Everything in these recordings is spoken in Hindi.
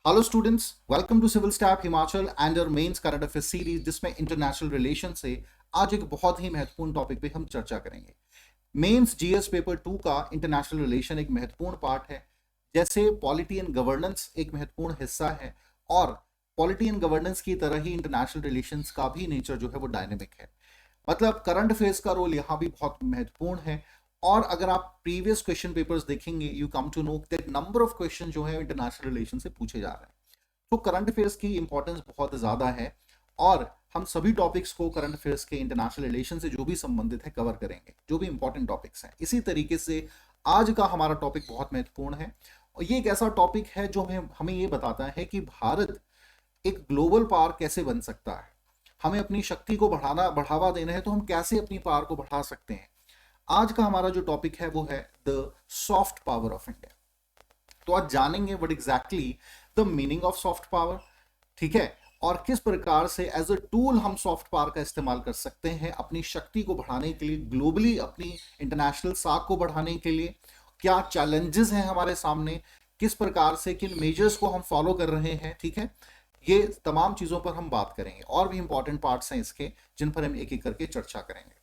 Hello students, welcome to civil staff Himachal and your mains current affairs series, जिसमें इंटरनेशनल रिलेशन से आज एक बहुत ही महत्वपूर्ण टॉपिक पे हम चर्चा करेंगे। मेंस जीएस पेपर 2 का इंटरनेशनल रिलेशन एक महत्वपूर्ण पार्ट है। जैसे पॉलिटी एंड गवर्नेंस एक महत्वपूर्ण हिस्सा है, और पॉलिटी एंड गवर्नेंस की तरह ही इंटरनेशनल रिलेशंस का भी नेचर जो है वो डायनेमिक है। मतलब करंट अफेयर्स का रोल यहाँ भी बहुत महत्वपूर्ण है। और अगर आप प्रीवियस क्वेश्चन पेपर्स देखेंगे, you come to know that number of question जो है इंटरनेशनल रिलेशन से पूछे जा रहे हैं। तो करंट अफेयर्स की इंपॉर्टेंस बहुत ज्यादा है, और हम सभी टॉपिक्स को करंट अफेयर्स के इंटरनेशनल रिलेशन से जो भी संबंधित है कवर करेंगे, जो भी इंपॉर्टेंट टॉपिक्स हैं। इसी तरीके से आज का हमारा टॉपिक बहुत महत्वपूर्ण है, और ये एक ऐसा टॉपिक है जो हमें हमें ये बताता है कि भारत एक ग्लोबल पावर कैसे बन सकता है। हमें अपनी शक्ति को बढ़ावा देना है, तो हम कैसे अपनी पावर को बढ़ा सकते हैं। आज का हमारा जो टॉपिक है वो है the soft power of India. तो आज जानेंगे what exactly the meaning of soft power, ठीक है, और किस प्रकार से एज अ टूल हम सॉफ्ट पावर का इस्तेमाल कर सकते हैं अपनी शक्ति को बढ़ाने के लिए, ग्लोबली अपनी इंटरनेशनल साख को बढ़ाने के लिए। क्या चैलेंजेस हैं हमारे सामने, किस प्रकार से किन मेजर्स को हम फॉलो कर रहे हैं, ठीक है। ये तमाम चीजों पर हम बात करेंगे, और भी इंपॉर्टेंट पार्ट्स हैं इसके जिन पर हम एक एक करके चर्चा करेंगे।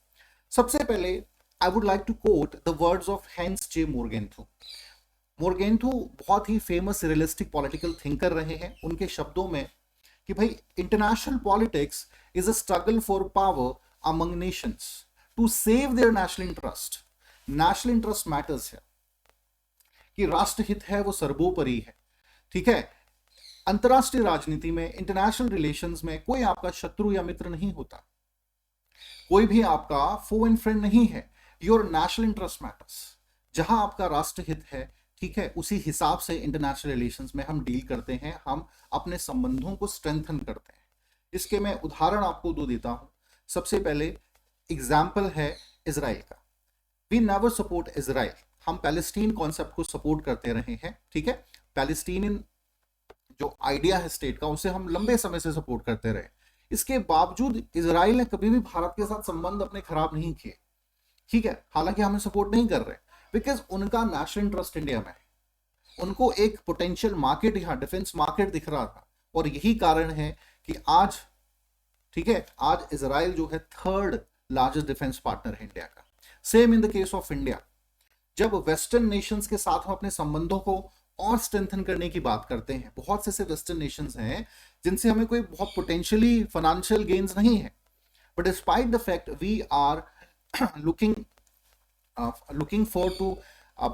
सबसे पहले I would like to quote the words of Hans J Morgenthau. Morgenthau बहुत ही फेमस रियलिस्टिक पॉलिटिकल थिंकर रहे हैं। उनके शब्दों में कि भाई, international politics is a struggle for power among nations to save their national interest. National interest matters है, कि राष्ट्रहित है वो सर्वोपरि है, ठीक है। अंतरराष्ट्रीय राजनीति में, इंटरनेशनल रिलेशंस में कोई आपका शत्रु या मित्र नहीं होता, कोई भी आपका फो एंड फ्रेंड नहीं है। Your national interest matters. जहां आपका राष्ट्रहित है, ठीक है, उसी हिसाब से इंटरनेशनल रिलेशंस में हम डील करते हैं, हम अपने संबंधों को स्ट्रेंथन करते हैं। इसके मैं उदाहरण आपको दो देता हूं। सबसे पहले एग्जाम्पल है इजराइल का। We never support Israel. हम पैलेस्टीन कॉन्सेप्ट को सपोर्ट करते रहे हैं, ठीक है। पैलेस्टीनियन जो आइडिया है स्टेट का, उसे हम लंबे समय से सपोर्ट करते रहे। इसके बावजूद इजराइल ने कभी भी भारत के साथ संबंध अपने खराब नहीं किए, ठीक है। हालांकि हमें सपोर्ट नहीं कर रहे, बिकॉज उनका नेशनल इंटरेस्ट इंडिया में है। उनको एक पोटेंशियल मार्केट, यहां डिफेंस मार्केट दिख रहा था, और यही कारण है कि आज, ठीक है, आज इजराइल जो है थर्ड लार्जेस्ट डिफेंस पार्टनर है इंडिया का। Same in the case of India. जब वेस्टर्न नेशंस के साथ हम अपने संबंधों को और स्ट्रेंथन करने की बात करते हैं, बहुत से ऐसे वेस्टर्न नेशंस हैं जिनसे हमें कोई बहुत पोटेंशियली फाइनेंशियल गेन्स नहीं है, but despite the fact we are looking forward to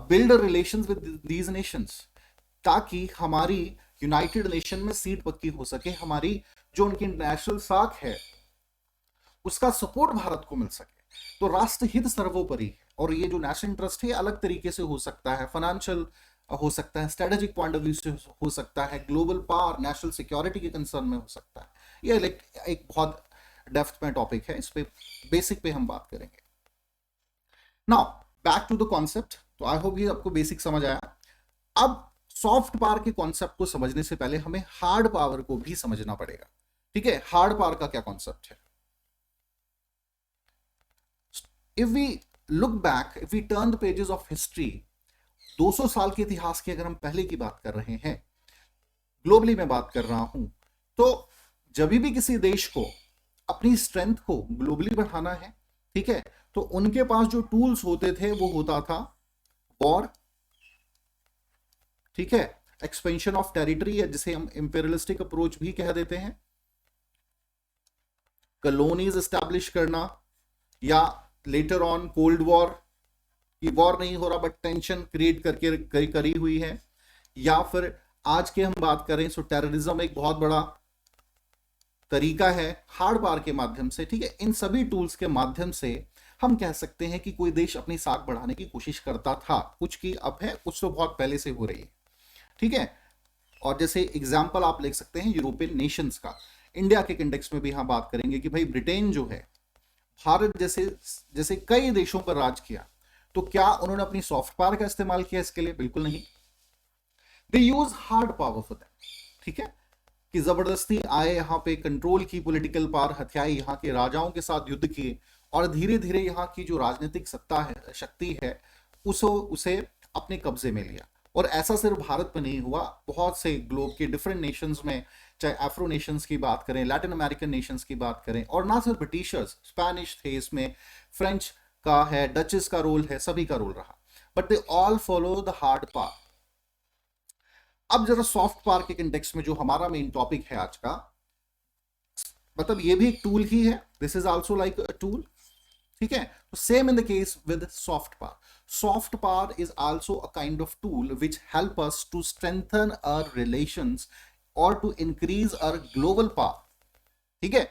build a relations with these nations, ताकि हमारी यूनाइटेड नेशन में सीट पक्की हो सके, हमारी जो उनकी नेशनल साख है उसका सपोर्ट भारत को मिल सके। तो राष्ट्रहित सर्वोपरि है, और ये जो नेशनल इंटरेस्ट है अलग तरीके से हो सकता है, फाइनेंशियल हो सकता है, स्ट्रेटेजिक पॉइंट ऑफ व्यू से हो सकता है, ग्लोबल पावर, नेशनल सिक्योरिटी के कंसर्न में हो सकता है। ये एक बहुत डेप्थ में टॉपिक है, इस पे बेसिक पे हम बात करेंगे। Now back to the concept. तो आई होप ये आपको बेसिक समझ आया। अब सॉफ्ट पावर के कॉन्सेप्ट को समझने से पहले हमें हार्ड पावर को भी समझना पड़ेगा, ठीक है। हार्ड पावर का क्या कॉन्सेप्ट है? If we look back, if we turn the pages of history, 200 साल के इतिहास की अगर हम पहले की बात कर रहे हैं, ग्लोबली मैं बात कर रहा हूं, तो जब भी किसी देश को अपनी स्ट्रेंथ को ग्लोबली बढ़ाना है, ठीक है, तो उनके पास जो टूल्स होते थे वो होता था वॉर, ठीक है, एक्सपेंशन ऑफ टेरिटरी, जिसे हम इंपेरियलिस्टिक अप्रोच भी कह देते हैं, कॉलोनीज एस्टैब्लिश करना, या लेटर ऑन कोल्ड वॉर, ये वॉर नहीं हो रहा बट टेंशन क्रिएट करके करी हुई है, या फिर आज के हम बात करें तो टेररिज्म एक बहुत बड़ा तरीका है हार्ड पावर के माध्यम से, ठीक है। इन सभी टूल्स के माध्यम से हम कह सकते हैं कि कोई देश अपनी साख बढ़ाने की कोशिश करता था, कुछ की अब है, कुछ तो बहुत पहले से हो रही है, ठीक है। और जैसे एग्जाम्पल आप ले सकते हैं यूरोपियन नेशंस का। इंडिया के इंडेक्स में भी हम बात करेंगे कि भाई ब्रिटेन जो है, भारत जैसे कई देशों पर राज किया, तो क्या उन्होंने अपनी सॉफ्ट पावर का इस्तेमाल किया इसके लिए? बिल्कुल नहीं। They use hard power for that, ठीक है, कि जबरदस्ती आए, यहां पे कंट्रोल की, पॉलिटिकल पावर हथियाई, यहां के राजाओं के साथ युद्ध किए, और धीरे धीरे यहाँ की जो राजनीतिक सत्ता है, शक्ति है, उसे अपने कब्जे में लिया। और ऐसा सिर्फ भारत में नहीं हुआ, बहुत से ग्लोब के डिफरेंट नेशंस में, चाहे अफ्रो नेशंस की बात करें, लैटिन अमेरिकन नेशंस की बात करें, और ना सिर्फ ब्रिटिशर्स, स्पेनिश थे इसमें, फ्रेंच का है, डचेस का रोल है, सभी का रोल रहा, but they all follow the hard path. अब जरा सॉफ्ट पावर के कंटेक्स्ट में जो हमारा मेन टॉपिक है आज का, मतलब ये भी एक टूल ही है, this is also like a tool, ठीक है। तो same in the case with soft power, soft power is also a kind of tool which help us to strengthen our relations और to increase our global power, ठीक है,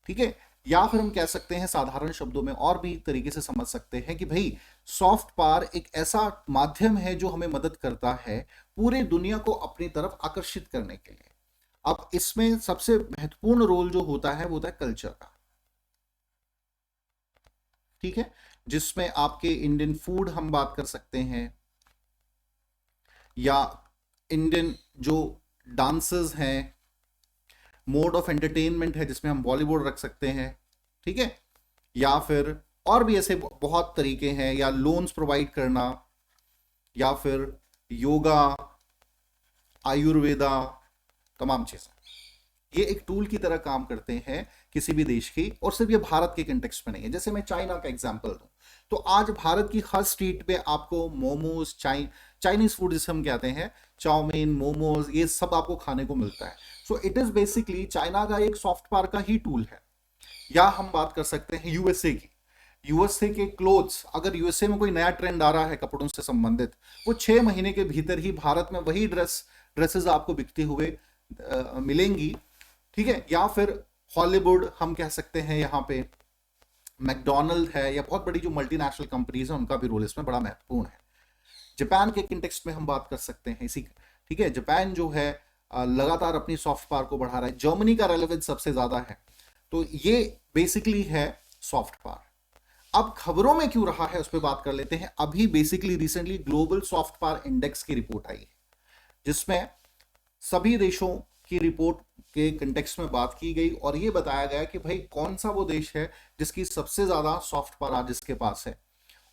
ठीक है। या फिर हम कह सकते हैं साधारण शब्दों में और भी तरीके से समझ सकते हैं कि भाई सॉफ्ट पावर एक ऐसा माध्यम है जो हमें मदद करता है पूरी दुनिया को अपनी तरफ आकर्षित करने के लिए। अब इसमें सबसे महत्वपूर्ण रोल जो होता है वो होता है कल्चर का, ठीक है, जिसमें आपके इंडियन फूड हम बात कर सकते हैं, या इंडियन जो डांसेस हैं, मोड ऑफ एंटरटेनमेंट है जिसमें हम बॉलीवुड रख सकते हैं, ठीक है, या फिर और भी ऐसे बहुत तरीके हैं, या लोन्स प्रोवाइड करना, या फिर योगा, आयुर्वेदा, तमाम चीजें ये एक टूल की तरह काम करते हैं किसी भी देश की, और सिर्फ ये भारत के कंटेक्स्ट में नहीं है। जैसे मैं चाइना का एग्जांपल दूं, तो आज भारत की हर स्ट्रीट पे आपको मोमोज, चाइनीज फूड जिसे हम कहते हैं, चाउमीन, मोमोज, ये सब आपको खाने को मिलता है। So it is basically China का एक सॉफ्ट पावर का ही टूल है। या हम बात कर सकते हैं यूएसए की, यूएसए के क्लोथ्स, अगर यूएसए में कोई नया ट्रेंड आ रहा है कपड़ों से संबंधित, वो 6 महीने के भीतर ही भारत में वही ड्रेसेस आपको बिकते हुए मिलेंगी, ठीक है। या फिर हॉलीवुड हम कह सकते हैं, यहाँ पे मैकडोनल्ड है, या बहुत बड़ी जो मल्टीनेशनल कंपनीज हैं उनका भी रोल इसमें बड़ा महत्वपूर्ण है। जापान के कंटेक्स्ट में हम बात कर सकते हैं इसी, ठीक है, जापान जो है लगातार अपनी सॉफ्ट पावर को बढ़ा रहा है, जर्मनी का रेलेवेंस सबसे ज्यादा है। तो ये बेसिकली है सॉफ्ट पावर। अब खबरों में क्यों रहा है उस पर बात कर लेते हैं। अभी basically recently global soft power index की रिपोर्ट आई है, जिसमें सभी देशों की रिपोर्ट के कंटेक्स्ट में बात की गई, और ये बताया गया कि भाई कौन सा वो देश है जिसकी सबसे ज्यादा सॉफ्ट पावर आज जिसके पास है,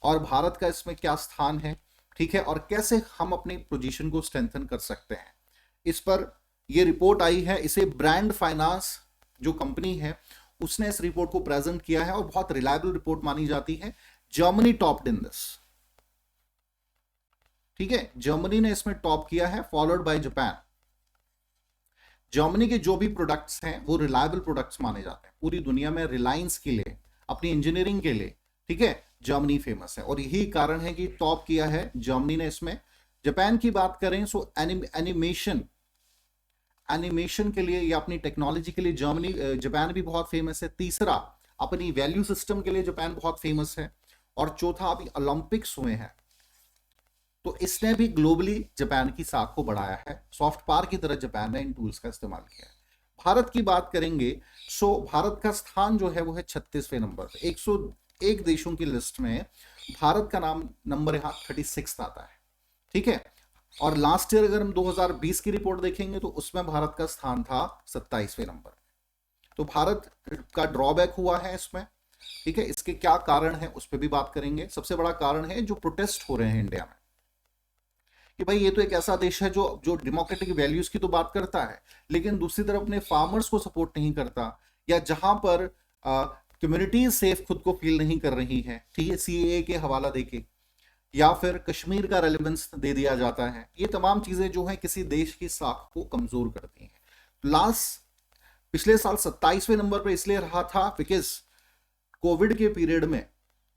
और भारत का इसमें क्या स्थान है, ठीक है, और कैसे हम अपनी पोजीशन को स्ट्रेंथन कर सकते हैं। इस पर ये रिपोर्ट आई है, इसे ब्रांड फाइनेंस जो कंपनी है उसने इस रिपोर्ट को प्रेजेंट किया है, और बहुत रिलायबल रिपोर्ट मानी जाती है। जर्मनी टॉप्ड इन दिस, ठीक है, जर्मनी ने इसमें टॉप किया है, फॉलोड बाय जापान। जर्मनी के जो भी प्रोडक्ट्स हैं वो रिलायबल प्रोडक्ट्स माने जाते हैं पूरी दुनिया में, रिलायंस के लिए, अपनी इंजीनियरिंग के लिए, ठीक है, जर्मनी फेमस है, और यही कारण है कि टॉप किया है जर्मनी ने इसमें। जापान की बात करें सो एनिमेशन के लिए या अपनी टेक्नोलॉजी के लिए जापान भी बहुत फेमस है। तीसरा, अपनी वैल्यू सिस्टम के लिए जापान बहुत फेमस है, और चौथा, अभी ओलंपिक्स हुए हैं तो इसने भी ग्लोबली जापान की साख को बढ़ाया है। सॉफ्ट पावर की तरह जापान ने इन टूल्स का इस्तेमाल किया है। भारत की बात करेंगे सो भारत का स्थान जो है वो है 36वें नंबर पे। 101 देशों की लिस्ट में भारत का नंबर यहाँ 36 आता है, ठीक है। और लास्ट ईयर अगर हम 2020 की रिपोर्ट देखेंगे तो उसमें भारत का स्थान था 27वें नंबर। तो भारत का ड्रॉबैक हुआ है इसमें, ठीक है। इसके क्या कारण है उस पर भी बात करेंगे। सबसे बड़ा कारण है जो प्रोटेस्ट हो रहे हैं इंडिया में, कि भाई ये तो एक ऐसा देश है जो डेमोक्रेटिक वैल्यूज की तो बात करता है, लेकिन दूसरी तरफ अपने फार्मर्स को सपोर्ट नहीं करता, या जहां पर कम्युनिटीज सेफ खुद को फील नहीं कर रही है, ठीक है, सीएए के हवाला देके, या फिर कश्मीर का रेलेवेंस दे दिया जाता है। ये तमाम चीजें जो है किसी देश की साख को कमजोर करती हैं। पिछले साल 27वें नंबर पर इसलिए रहा था बिकॉज कोविड के पीरियड में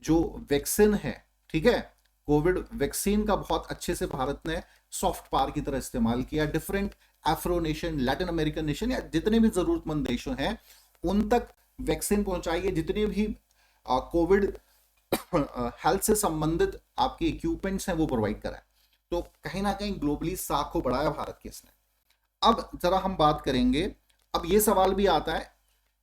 जो वैक्सीन है, ठीक है, कोविड वैक्सीन का बहुत अच्छे से भारत ने सॉफ्ट पावर की तरह इस्तेमाल किया। Different Afro nation, Latin American nation, या जितने भी जरूरतमंद देश हैं उन तक वैक्सीन पहुंचाई है। जितने भी कोविड हेल्थ से संबंधित आपके इक्विपमेंट्स हैं वो प्रोवाइड करा है। तो कहीं ना कहीं ग्लोबली साख को बढ़ाया भारत के इसने। अब जरा हम बात करेंगे, अब ये सवाल भी आता है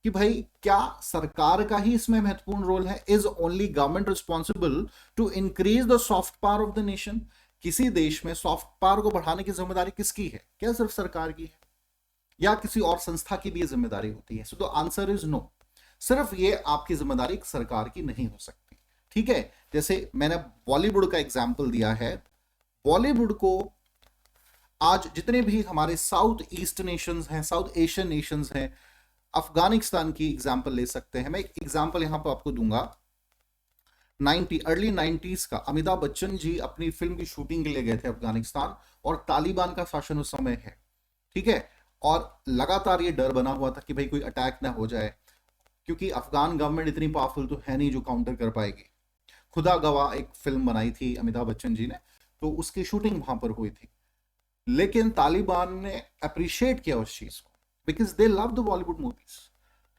कि भाई क्या सरकार का ही इसमें महत्वपूर्ण रोल है? Is only government responsible to increase the soft power of the nation? किसी देश में सॉफ्ट पावर को बढ़ाने की जिम्मेदारी किसकी है? क्या सिर्फ सरकार की है, या किसी और संस्था की भी ये जिम्मेदारी होती है? So the answer is no. सिर्फ ये आपकी जिम्मेदारी सरकार की नहीं हो सकती, ठीक है। जैसे मैंने बॉलीवुड का एग्जाम्पल दिया है, बॉलीवुड को आज जितने भी हमारे साउथ ईस्ट नेशंस हैं, साउथ एशियन नेशंस हैं, अफगानिस्तान की एग्जांपल ले सकते हैं। मैं एक एग्जांपल यहां पर आपको दूंगा। अर्ली 90s का अमिताभ बच्चन जी अपनी फिल्म की शूटिंग के लिए गए थे अफगानिस्तान, और तालिबान का शासन उस समय है, ठीक है, और लगातार ये डर बना हुआ था कि भाई कोई अटैक ना हो जाए, क्योंकि अफगान गवर्नमेंट इतनी पावरफुल तो है नहीं जो काउंटर कर पाएगी। खुदा गवाह एक फिल्म बनाई थी अमिताभ बच्चन जी ने, तो उसकी शूटिंग वहां पर हुई थी। लेकिन तालिबान ने अप्रिशिएट किया उस चीज को, because they love the Bollywood movies,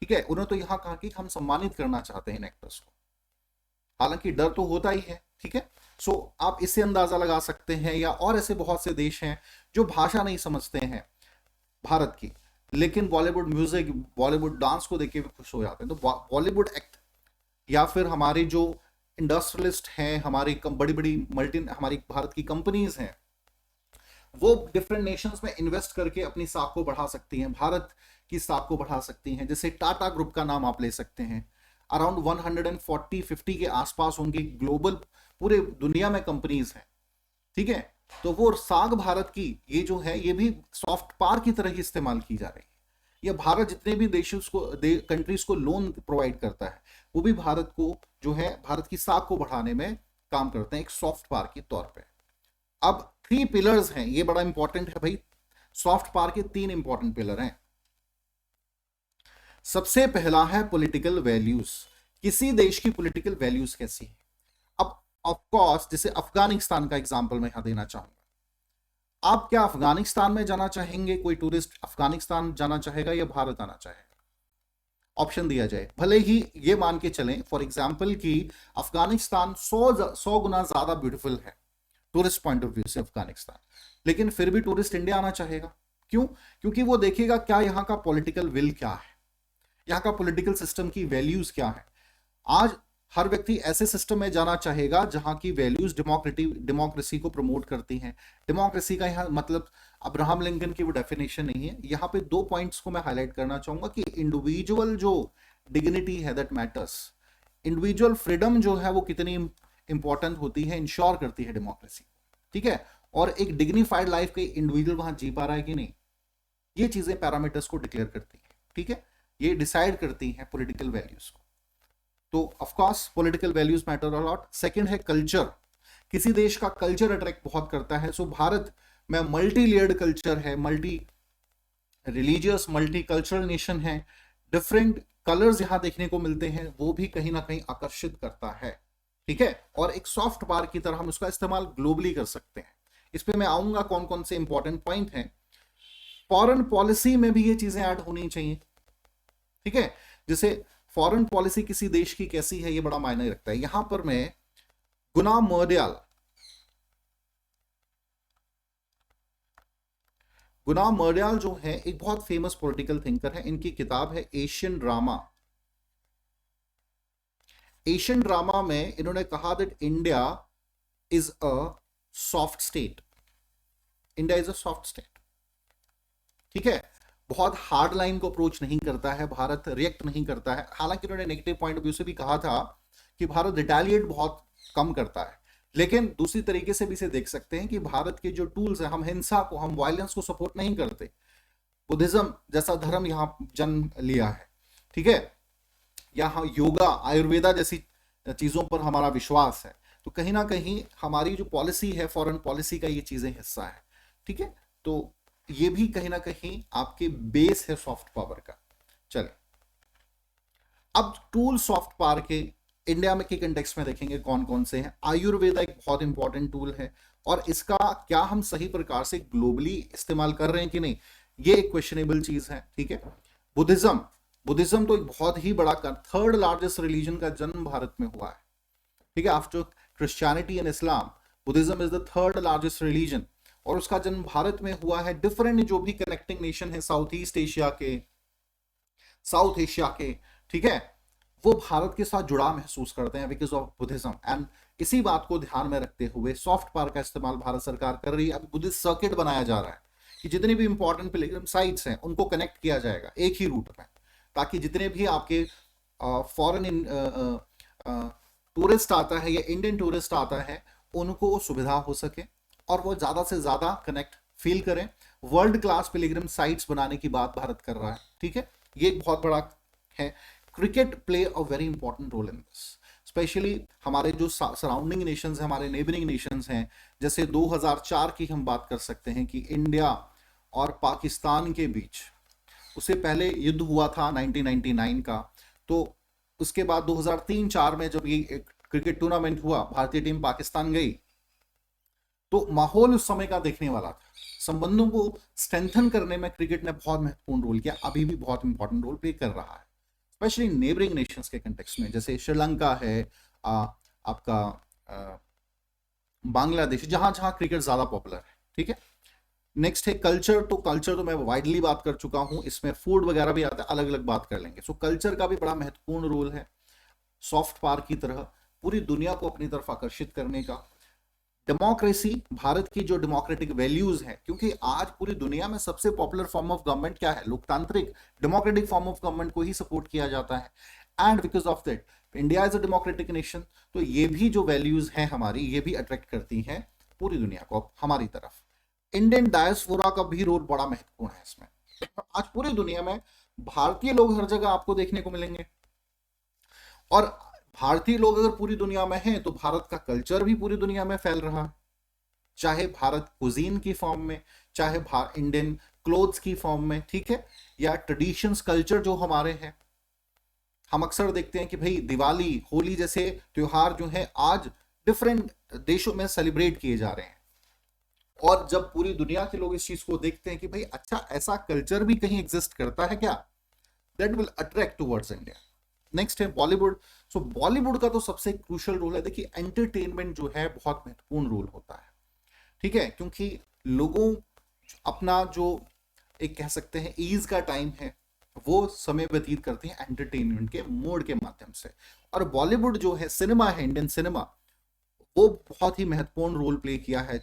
ठीक है। उन्होंने तो यहां कहा कि हम सम्मानित करना चाहते हैं इन एक्टर्स को, हालांकि डर तो होता ही है, ठीक है। सो आप इससे अंदाजा लगा सकते हैं, या और ऐसे बहुत से देश हैं जो भाषा नहीं समझते हैं भारत की, लेकिन बॉलीवुड म्यूजिक, बॉलीवुड डांस को देख के भी खुश हो जाते हैं। तो बॉलीवुड एक्ट, या फिर हमारे जो इंडस्ट्रियलिस्ट हैं, हमारी बड़ी बड़ी हमारी भारत की कंपनीज हैं, वो डिफरेंट नेशंस में इन्वेस्ट करके अपनी साख को बढ़ा सकती हैं, भारत की साख को बढ़ा सकती हैं। जैसे टाटा ग्रुप का नाम आप ले सकते हैं, अराउंड 140-50 के आसपास उनकी ग्लोबल पूरे दुनिया में कंपनीज हैं, ठीक है। तो वो साख भारत की ये जो है, ये भी सॉफ्ट पावर की तरह ही इस्तेमाल की जा रही है। ये भारत जितने भी देशों को कंट्रीज को लोन प्रोवाइड करता है, वो भी भारत को जो है, भारत की साख को बढ़ाने में काम करते हैं एक सॉफ्ट पावर के तौर पे। अब 3 पिलर्स हैं, ये बड़ा इंपॉर्टेंट है भाई। सॉफ्ट पावर के 3 इंपॉर्टेंट पिलर हैं। सबसे पहला है पॉलिटिकल वैल्यूज। किसी देश की पॉलिटिकल वैल्यूज कैसी है। अब ऑफ कोर्स, जैसे अफगानिस्तान का एग्जांपल मैं यहां देना चाहूंगा। आप क्या अफगानिस्तान में जाना चाहेंगे? कोई टूरिस्ट अफगानिस्तान जाना चाहेगा या भारत आना चाहेगा? ऑप्शन दिया जाए, भले ही ये मान के चलें फॉर एग्जांपल कि अफगानिस्तान 100 गुना ज्यादा ब्यूटीफुल है टूरिस्ट पॉइंट ऑफ व्यू से अफगानिस्तान, लेकिन फिर भी टूरिस्ट इंडिया आना चाहेगा। क्यों? क्योंकि वो देखेगा क्या यहाँ का पॉलिटिकल विल क्या है, यहाँ का पॉलिटिकल सिस्टम की वैल्यूज क्या है। आज हर व्यक्ति ऐसे सिस्टम में जाना चाहेगा जहां की वैल्यूज डेमोक्रेसी को प्रमोट करती हैं। डेमोक्रेसी का यहाँ मतलब अब्राहम लिंकन की वो डेफिनेशन नहीं है। यहाँ पे 2 पॉइंट्स को मैं हाईलाइट करना चाहूंगा कि इंडिविजुअल जो डिग्निटी है दैट मैटर्स, इंडिविजुअल फ्रीडम जो है वो कितनी इंपॉर्टेंट होती है, इंश्योर करती है डेमोक्रेसी, ठीक है। और एक डिग्निफाइड लाइफ के इंडिविजुअल वहां जी पा रहा है कि नहीं, ये चीजें पैरामीटर्स को डिक्लेयर करती है, ठीक है। ये डिसाइड करती हैं पॉलिटिकल वैल्यूज को। तो of course political values matter a lot. Second है कल्चर। किसी देश का कल्चर अट्रैक्ट बहुत करता है। सो भारत में मल्टी लेयर्ड कल्चर है, multi religious, multi cultural nation है, डिफरेंट कलर्स यहां देखने को मिलते हैं, वो भी कहीं ना कहीं आकर्षित करता है, ठीक है। और एक सॉफ्ट पावर की तरह हम उसका इस्तेमाल ग्लोबली कर सकते हैं। इस पे मैं आऊंगा कौन कौन से इंपॉर्टेंट पॉइंट हैं। फॉरेन पॉलिसी में भी ये चीजें ऐड होनी चाहिए, ठीक है। जैसे फॉरेन पॉलिसी किसी देश की कैसी है, ये बड़ा मायने रखता है। यहां पर मैं गुलाम मर्डियाल जो है एक बहुत फेमस पॉलिटिकल थिंकर है। इनकी किताब है एशियन ड्रामा। एशियन ड्रामा में इन्होंने कहा that India is a soft state. India is a soft state, ठीक है। बहुत हार्ड लाइन को अप्रोच नहीं करता है भारत, रिएक्ट नहीं करता है। हालांकि उन्होंने नेगेटिव पॉइंट ऑफ व्यू से भी कहा था कि भारत रिटेलिएट बहुत कम करता है, लेकिन दूसरी तरीके से भी इसे देख सकते हैं कि भारत के जो टूल्स हैं, हम हिंसा को, हम वायलेंस को सपोर्ट नहीं करते। बुद्धिज्म जैसा धर्म यहाँ जन्म लिया है, ठीक है। यहाँ योगा, आयुर्वेदा जैसी चीजों पर हमारा विश्वास है। तो कहीं ना कहीं हमारी जो पॉलिसी है, फॉरेन पॉलिसी का ये चीजें हिस्सा है, ठीक है। तो ये भी कहीं ना कहीं आपके बेस है सॉफ्ट पावर का। चलिए अब टूल सॉफ्ट पावर के इंडिया में के कंटेक्स्ट में देखेंगे कौन कौन से हैं। आयुर्वेदा एक बहुत इंपॉर्टेंट टूल है, और इसका क्या हम सही प्रकार से ग्लोबली इस्तेमाल कर रहे हैं कि नहीं, ये एक क्वेश्चनेबल चीज है, ठीक है। बुद्धिज्म तो एक बहुत ही बड़ा, 3rd लार्जेस्ट रिलीजन का जन्म भारत में हुआ है, ठीक है। After Christianity and Islam, Buddhism is the 3rd largest religion, और उसका जन्म भारत में हुआ है। डिफरेंट जो भी कनेक्टिंग नेशन है साउथ ईस्ट एशिया के, साउथ एशिया के, ठीक है, वो भारत के साथ जुड़ाव महसूस करते हैं बिकॉज ऑफ बुद्धिज्म। एंड इसी बात को ध्यान में रखते हुए सॉफ्ट पावर का इस्तेमाल भारत सरकार कर रही है। अभी बुद्धिस्ट सर्किट बनाया जा रहा है कि जितनी भी इंपॉर्टेंट पिलग्रिम साइट्स हैं उनको कनेक्ट किया जाएगा एक ही रूट में, ताकि जितने भी आपके फॉरेन टूरिस्ट आता है या इंडियन टूरिस्ट आता है उनको सुविधा हो सके, और वो ज्यादा से ज्यादा कनेक्ट फील करें। वर्ल्ड क्लास पिलग्रिम साइट्स बनाने की बात भारत कर रहा है, ठीक है, ये एक बहुत बड़ा है। Cricket play a very important role in this, especially हमारे जो सराउंडिंग नेशंस हैं, हमारे नेबरिंग नेशंस हैं, जैसे 2004 की हम बात कर सकते हैं कि इंडिया और पाकिस्तान के बीच, उससे पहले युद्ध हुआ था 1999 का, तो उसके बाद 2003-4 में जब ये एक क्रिकेट टूर्नामेंट हुआ, भारतीय टीम पाकिस्तान गई, तो माहौल उस समय का देखने वाला था। संबंधों को स्ट्रेंथन करने में क्रिकेट ने बहुत महत्वपूर्ण रोल किया, अभी भी बहुत इंपॉर्टेंट रोल प्ले कर रहा है, स्पेशली नेबरिंग नेशंस के कंटेक्स्ट में, जैसे श्रीलंका है, आपका बांग्लादेश, जहां जहां क्रिकेट ज्यादा पॉपुलर है, ठीक है। नेक्स्ट है कल्चर। तो कल्चर तो मैं वाइडली बात कर चुका हूं, इसमें फूड वगैरह भी आता है, अलग अलग बात कर लेंगे। सो कल्चर का भी बड़ा महत्वपूर्ण रोल है, सॉफ्ट पावर की तरह पूरी दुनिया को अपनी तरफ आकर्षित करने का। डेमोक्रेसी, भारत की जो डेमोक्रेटिक वैल्यूज है, क्योंकि आज पूरी दुनिया में सबसे पॉपुलर फॉर्म ऑफ गवर्नमेंट क्या है, लोकतांत्रिक डेमोक्रेटिक फॉर्म ऑफ गवर्नमेंट को ही सपोर्ट किया जाता है। And because of that India is a democratic nation, तो ये भी जो वैल्यूज हैं हमारी, ये भी अट्रैक्ट करती हैं पूरी दुनिया को हमारी तरफ। इंडियन डायस्पोरा का भी रोल बड़ा महत्वपूर्ण है इसमें। आज पूरी दुनिया में भारतीय लोग हर जगह आपको देखने को मिलेंगे, और भारतीय लोग अगर पूरी दुनिया में हैं तो भारत का कल्चर भी पूरी दुनिया में फैल रहा है, चाहे भारत कुजीन की फॉर्म में, चाहे इंडियन क्लोथ्स की फॉर्म में, ठीक है, या ट्रेडिशंस कल्चर जो हमारे हैं। हम अक्सर देखते हैं कि भाई दिवाली, होली जैसे त्योहार जो है आज डिफरेंट देशों में सेलिब्रेट किए जा रहे हैं, और जब पूरी दुनिया के लोग इस चीज को देखते हैं कि भाई अच्छा ऐसा कल्चर भी कहीं एग्जिस्ट करता है क्या, that will attract towards India. Next है बॉलीवुड। सो बॉलीवुड का तो सबसे क्रूशियल रोल है, देखिए एंटरटेनमेंट जो है बहुत महत्वपूर्ण रोल होता है, ठीक है, क्योंकि लोगों अपना जो एक कह सकते हैं ईज का टाइम है वो समय व्यतीत करते हैं एंटरटेनमेंट के मोड के माध्यम से, और बॉलीवुड जो है सिनेमा है, इंडियन सिनेमा, वो बहुत ही महत्वपूर्ण रोल प्ले किया है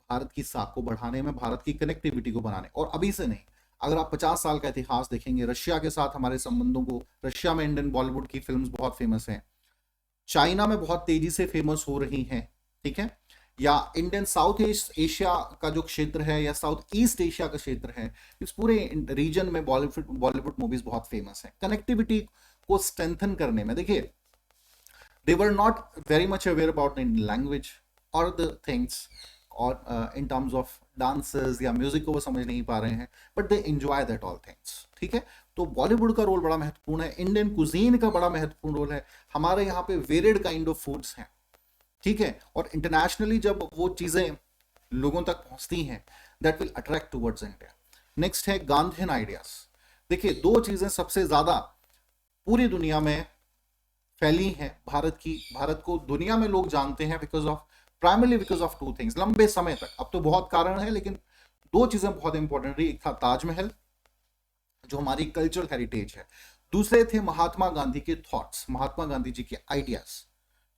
भारत की साख को बढ़ाने में, भारत की कनेक्टिविटी को बनाने। और अभी से नहीं, अगर आप 50 साल का इतिहास देखेंगे, रशिया के साथ हमारे संबंधों को, रशिया में इंडियन बॉलीवुड की फिल्म्स बहुत फेमस हैं, चाइना में बहुत तेजी से फेमस हो रही हैं, ठीक है, या इंडियन साउथ एशिया का जो क्षेत्र है, या साउथ ईस्ट एशिया का क्षेत्र है, इस पूरे रीजन में बॉलीवुड मूवीज बहुत फेमस है। कनेक्टिविटी को स्ट्रेंथन करने में, देखिए they were not very much aware about Indian language और द थिंग्स, और इन टर्म्स ऑफ डांसेस या म्यूजिक को वो समझ नहीं पा रहे हैं, but they enjoy that all things, ठीक है। तो बॉलीवुड का रोल बड़ा महत्वपूर्ण है, इंडियन कुजीन का बड़ा महत्वपूर्ण रोल है, हमारे यहाँ पे वेरिड काइंड ऑफ फूड्स हैं, ठीक है, और इंटरनेशनली जब वो चीजें लोगों तक पहुंचती हैं, that will attract towards India. Next है गांधीयन आइडियाज। देखिए दो चीजें सबसे ज्यादा पूरी दुनिया में फैली हैं भारत की, भारत को दुनिया में लोग जानते हैं primarily because of two things, लंबे समय तक, अब तो बहुत कारण है, लेकिन दो चीजें बहुत इंपॉर्टेंट रही। एक था ताजमहल जो हमारी कल्चरल हेरिटेज है, दूसरे थे महात्मा गांधी के थॉट्स, महात्मा गांधी जी के आइडियाज,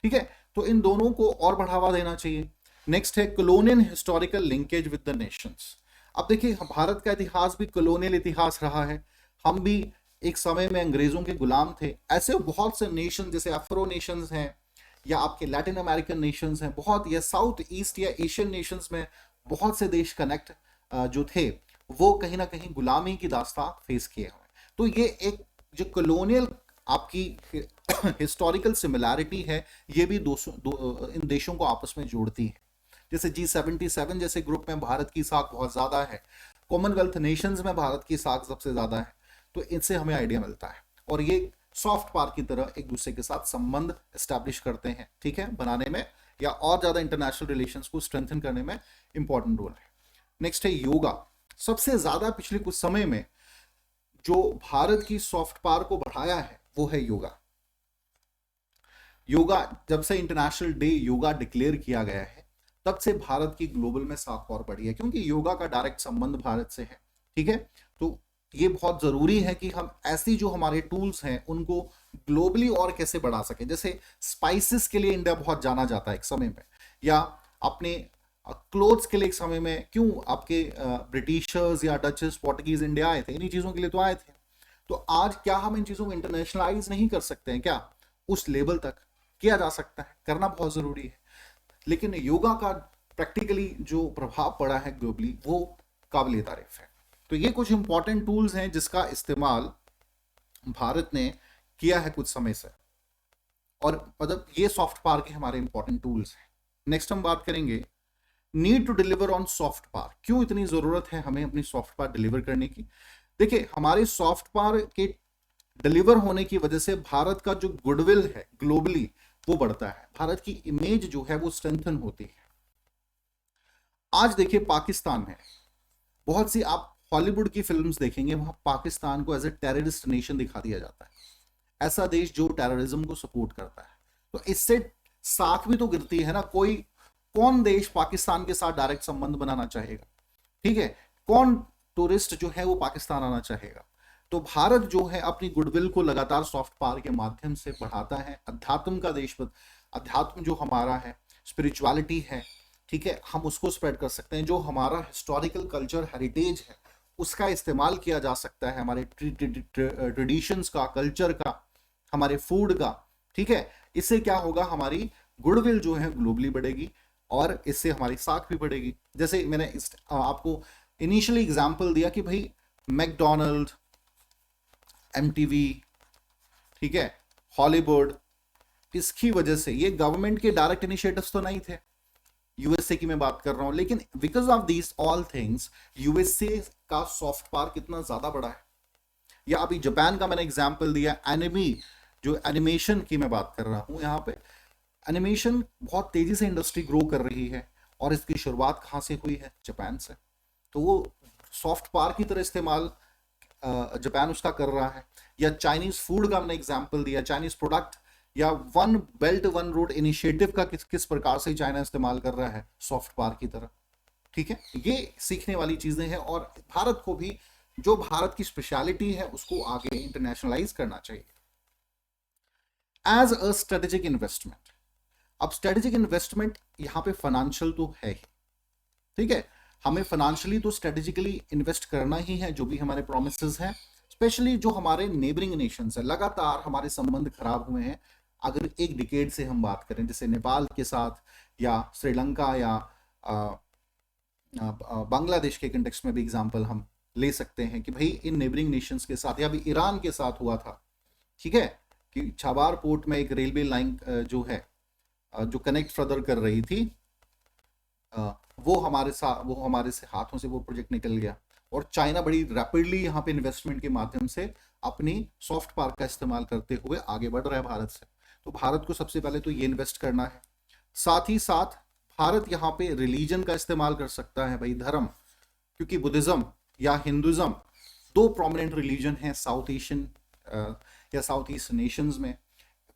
ठीक है, तो इन दोनों को और बढ़ावा देना चाहिए। नेक्स्ट है colonial historical linkage with the Nations. अब देखिए भारत का इतिहास भी कॉलोनियल इतिहास रहा है, हम भी एक समय में अंग्रेजों के गुलाम थे, ऐसे बहुत से नेशन जैसे अफ्रो नेशंस हैं, या आपके लैटिन अमेरिकन नेशंस हैं बहुत, या साउथ ईस्ट या एशियन नेशंस में बहुत से देश कनेक्ट जो थे वो कहीं ना कहीं गुलामी की दास्तां फेस किए हुए। तो ये एक जो कॉलोनियल आपकी हिस्टोरिकल सिमिलैरिटी है, ये भी इन देशों को आपस में जोड़ती है। जैसे G77 जैसे ग्रुप में भारत की साख बहुत ज्यादा है, कॉमनवेल्थ नेशंस में भारत की साख सबसे ज्यादा है, तो इनसे हमें आइडिया मिलता है, और ये सॉफ्ट पावर की तरह एक दूसरे के साथ संबंध एस्टैब्लिश करते हैं, ठीक है, बनाने में या और ज्यादा इंटरनेशनल रिलेशंस को स्ट्रेंथन करने में इंपॉर्टेंट रोल है। नेक्स्ट है योगा। सबसे ज्यादा पिछले कुछ समय में जो भारत की सॉफ्ट पावर को बढ़ाया है वो है योगा। योगा जब से इंटरनेशनल डे योगा डिक्लेयर किया गया है, तब से भारत की ग्लोबल में साख और बढ़ी है, क्योंकि योगा का डायरेक्ट संबंध भारत से है, ठीक है। तो ये बहुत जरूरी है कि हम ऐसी जो हमारे टूल्स हैं उनको ग्लोबली और कैसे बढ़ा सकें। जैसे स्पाइसेस के लिए इंडिया बहुत जाना जाता है एक समय में, या अपने क्लोथ्स के लिए एक समय में, क्यों आपके ब्रिटिशर्स या डचेस पोर्टुगीज इंडिया आए थे, इन्हीं चीजों के लिए तो आए थे। तो आज क्या हम इन चीजों को इंटरनेशनलाइज नहीं कर सकते हैं क्या? उस लेवल तक किया जा सकता है, करना बहुत जरूरी है। लेकिन योगा का प्रैक्टिकली जो प्रभाव पड़ा है ग्लोबली वो काबिल तारीफ है। तो ये कुछ इंपॉर्टेंट टूल्स हैं जिसका इस्तेमाल भारत ने किया है कुछ समय से, और मतलब ये सॉफ्ट पावर के हमारे इंपॉर्टेंट टूल्स हैं। नेक्स्ट हम बात करेंगे need to deliver on soft power, क्यों इतनी जरूरत है हमें अपनी सॉफ्ट पावर डिलीवर करने की। देखिए, हमारे सॉफ्ट पावर के डिलीवर होने की वजह से भारत का जो गुडविल है ग्लोबली वो बढ़ता है, भारत की इमेज जो है वो स्ट्रेंथन होती है। आज देखिए पाकिस्तान है, बहुत सी आप हॉलीवुड की फिल्म्स देखेंगे वहां पाकिस्तान को एज ए टेररिस्ट नेशन दिखा दिया जाता है, ऐसा देश जो टेररिज्म को सपोर्ट करता है। तो इससे साख भी तो गिरती है ना, कोई कौन देश पाकिस्तान के साथ डायरेक्ट संबंध बनाना चाहेगा, ठीक है, कौन टूरिस्ट जो है वो पाकिस्तान आना चाहेगा। तो भारत जो है अपनी गुडविल को लगातार सॉफ्ट पावर के माध्यम से बढ़ाता है, अध्यात्म का देश, अध्यात्म जो हमारा है, स्पिरिचुअलिटी है, ठीक है, हम उसको स्प्रेड कर सकते हैं। जो हमारा हिस्टोरिकल कल्चर हेरिटेज है उसका इस्तेमाल किया जा सकता है, हमारे ट्रेडिशंस का, कल्चर का, हमारे फूड का, ठीक है। इससे क्या होगा, हमारी गुडविल जो है ग्लोबली बढ़ेगी और इससे हमारी साख भी बढ़ेगी। जैसे मैंने आपको इनिशियली एग्जांपल दिया कि भाई मैकडोनल्ड, एमटीवी, ठीक है, हॉलीवुड, इसकी वजह से ये गवर्नमेंट के डायरेक्ट इनिशिएटिव्स तो नहीं थे, यूएसए की मैं बात कर रहा हूं, लेकिन because of these all things USA का सॉफ्ट पावर कितना ज्यादा बड़ा है। या अभी जापान का मैंने एग्जांपल दिया, एनिमी, जो एनिमेशन की मैं बात कर रहा हूं, यहाँ पे एनिमेशन बहुत तेजी से इंडस्ट्री ग्रो कर रही है और इसकी शुरुआत कहाँ से हुई है, जापान से। तो वो सॉफ्ट पावर की तरह इस्तेमाल जापान उसका कर रहा है। या चाइनीज फूड का हमने एग्जांपल दिया, चाइनीज प्रोडक्ट या one belt one road initiative का किस प्रकार से चाइना इस्तेमाल कर रहा है सॉफ्ट पावर की तरह, ठीक है। ये सीखने वाली चीजें हैं और भारत को भी जो भारत की स्पेशलिटी है उसको आगे इंटरनेशनलाइज करना चाहिए एज अ स्ट्रेटेजिक इन्वेस्टमेंट। अब स्ट्रेटेजिक इन्वेस्टमेंट यहां पे फाइनेंशियल तो है ही, ठीक है, हमें फाइनेंशियली तो स्ट्रेटेजिकली इन्वेस्ट करना ही है, जो भी हमारे प्रोमिसेस हैं, स्पेशली जो हमारे नेबरिंग नेशंस है, लगातार हमारे संबंध खराब हुए हैं। अगर एक डिकेड से हम बात करें, जैसे नेपाल के साथ या श्रीलंका या बांग्लादेश के कंटेक्स्ट में भी एग्जांपल हम ले सकते हैं कि भाई इन नेबरिंग नेशंस के साथ, या भी ईरान के साथ हुआ था, ठीक है, कि छाबार पोर्ट में एक रेलवे लाइन जो है जो कनेक्ट फर्दर कर रही थी, वो हमारे से हाथों से वो प्रोजेक्ट निकल गया और चाइना बड़ी रैपिडली यहाँ पे इन्वेस्टमेंट के माध्यम से अपनी सॉफ्ट पावर का इस्तेमाल करते हुए आगे बढ़ रहा है भारत से। तो भारत को सबसे पहले तो ये इन्वेस्ट करना है। साथ ही साथ भारत यहाँ पे रिलीजन का इस्तेमाल कर सकता है, भाई धर्म, क्योंकि बुद्धिज्म या हिंदुज्म दो प्रोमिनेंट रिलीजन हैं साउथ एशियन या साउथ ईस्ट नेशंस में,